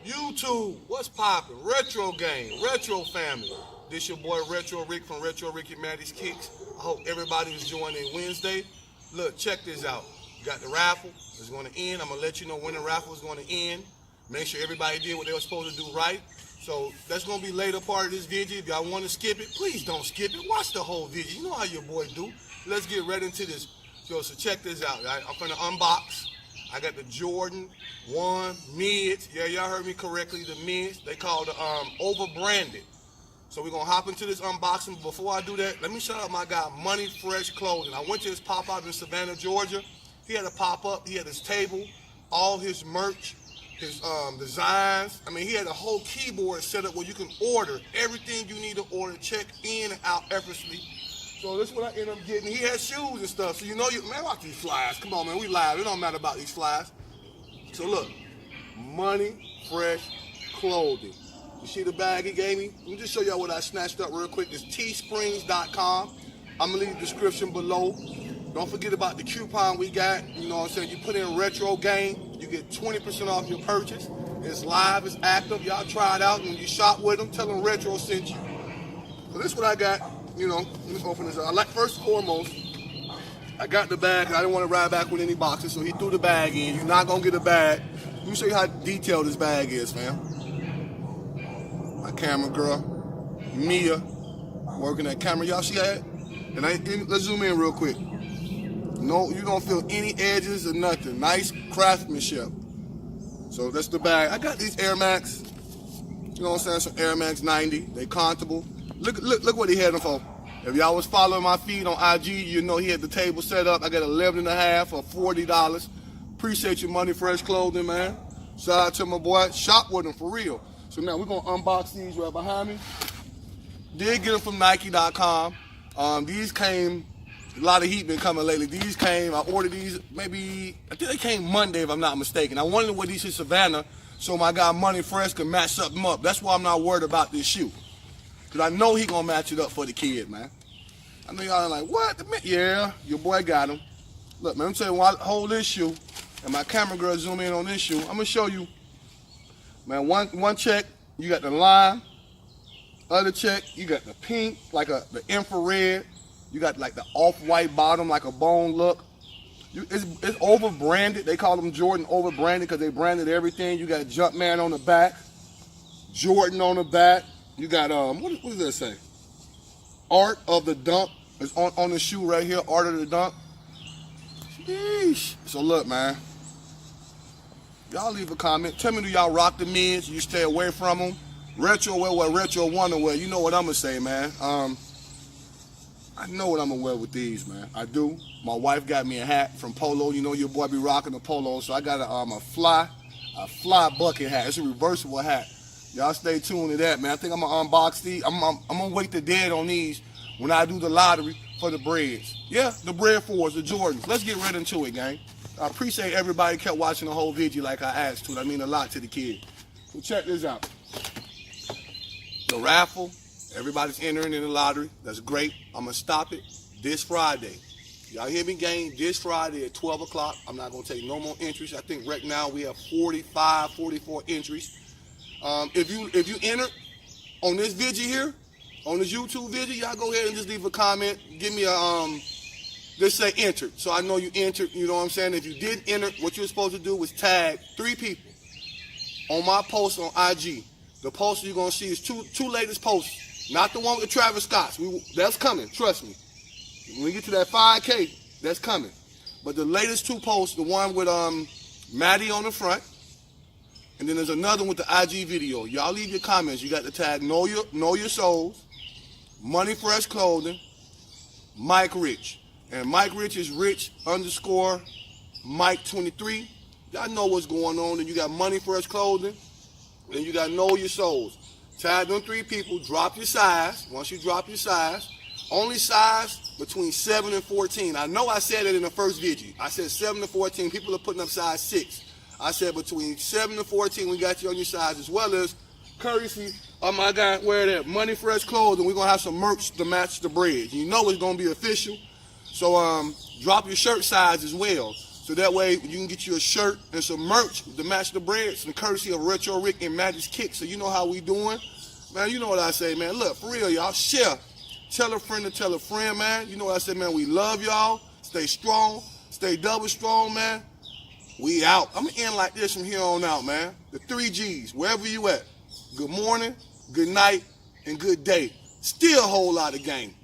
YouTube, what's poppin'? Retro Gang, Retro Family. This your boy Retro Rick from Retro Ricky Maddie's Kicks. I hope everybody is enjoying their Wednesday. Look, check this out. You got the raffle. It's going to end. I'm going to let you know when the raffle is going to end. Make sure everybody did what they were supposed to do right. So that's going to be later part of this video. If y'all want to skip it, please don't skip it. Watch the whole video. You know how your boy do. Let's get right into this. So check this out. I'm going to unbox. I got the Jordan 1 mids. Yeah, y'all heard me correctly. The mids. They call the over-branded. So we're going to hop into this unboxing. Before I do that, let me shout out my guy, Money Fresh Clothing. I went to his pop-up in Savannah, Georgia. He had a pop-up. He had his table, all his merch, his designs. I mean, he had a whole keyboard set up where you can order everything you need to order, check in and out effortlessly. So this is what I ended up getting. He had shoes and stuff. So you know, man, watch these flyers. Come on, man, we live. It don't matter about these flyers. So look, Money Fresh Clothing. You see the bag he gave me? Let me just show y'all what I snatched up real quick. It's teesprings.com. I'm going to leave the description below. Don't forget about the coupon we got. You know what I'm saying? You put in Retro Gang, you get 20% off your purchase. It's live, it's active. Y'all try it out. And when you shop with them, tell them Retro sent you. So this is what I got. You know, let me open this up. First and foremost, I got the bag. I didn't want to ride back with any boxes, so he threw the bag in. You're not going to get a bag. Let me show you how detailed this bag is, fam. My camera girl, Mia, working that camera. Y'all see that? And let's zoom in real quick. No, you don't feel any edges or nothing. Nice craftsmanship. So that's the bag. I got these Air Max. You know what I'm saying? Some Air Max 90. They comfortable. Look what he had them for. If y'all was following my feed on IG, you know he had the table set up. I got 11.5 for $40. Appreciate your Money Fresh Clothing, man. Shout out to my boy. Shop with him for real. So now we're going to unbox these right behind me. Did get them from Nike.com. These came, a lot of heat been coming lately. These came, I ordered these maybe, I think they came Monday if I'm not mistaken. I wanted to wear these in Savannah so my guy Money Fresh could match them up. That's why I'm not worried about this shoe. Because I know he going to match it up for the kid, man. I know y'all are like, what? Yeah, your boy got him. Look, man, I'm telling you, while I hold this shoe, and my camera girl zoom in on this shoe, I'm going to show you. Man, one check, you got the lime. Other check, you got the pink, like the infrared. You got like the off-white bottom, like a bone look. It's over-branded. They call them Jordan over-branded because they branded everything. You got Jumpman on the back, Jordan on the back. You got, what does that say? Art of the Dunk is on the shoe right here, Art of the Dunk. Sheesh. So look, man. Y'all leave a comment. Tell me, do y'all rock the mids? You stay away from them? Retro wear what retro wanna wear. You know what I'm gonna say, man. I know what I'm gonna wear with these, man. I do. My wife got me a hat from Polo. You know your boy be rocking the Polo, so I got a fly bucket hat. It's a reversible hat. Y'all stay tuned to that, man. I think I'm gonna unbox these. I'm gonna wait the dead on these when I do the lottery for the breads. Yeah, the bread fours, the Jordans. Let's get right into it, gang. I appreciate everybody kept watching the whole video like I asked to. That mean a lot to the kid. So check this out. The raffle, everybody's entering in the lottery. That's great. I'm going to stop it this Friday. Y'all hear me, gang? This Friday at 12 o'clock. I'm not going to take no more entries. I think right now we have 45, 44 entries. If you enter on this video here, on this YouTube video, y'all go ahead and just leave a comment. Give me a, just say entered. So I know you entered, you know what I'm saying? If you did enter, what you were supposed to do was tag 3 people on my post on IG. The post you're going to see is two latest posts. Not the one with Travis Scott's. That's coming, trust me. When we get to that 5K, that's coming. But the latest 2 posts, the one with Maddie on the front, and then there's another one with the IG video. Y'all leave your comments. You got to tag Know Your Souls, Money Fresh Clothing, Mike Rich. And Mike Rich is Rich_Mike23. Y'all know what's going on. And you got Money Fresh Clothing. And you got Know Your Souls. Tag them 3 people. Drop your size. Once you drop your size, only size between 7 and 14. I know I said it in the first video. I said 7 to 14. People are putting up size 6. I said between 7 to 14, we got you on your size, as well as courtesy of my guy wear that Money Fresh Clothing. We're going to have some merch to match the bread. You know it's going to be official. So drop your shirt size as well. So that way you can get you a shirt and some merch to match the breads, and courtesy of Retro Rick and Maddie's Kicks. So you know how we doing. Man, you know what I say, man. Look, for real, y'all, share. Tell a friend to tell a friend, man. You know what I say, man. We love y'all. Stay strong. Stay double strong, man. We out. I'm going to end like this from here on out, man. The 3 G's, wherever you at. Good morning, good night, and good day. Still a whole lot of game.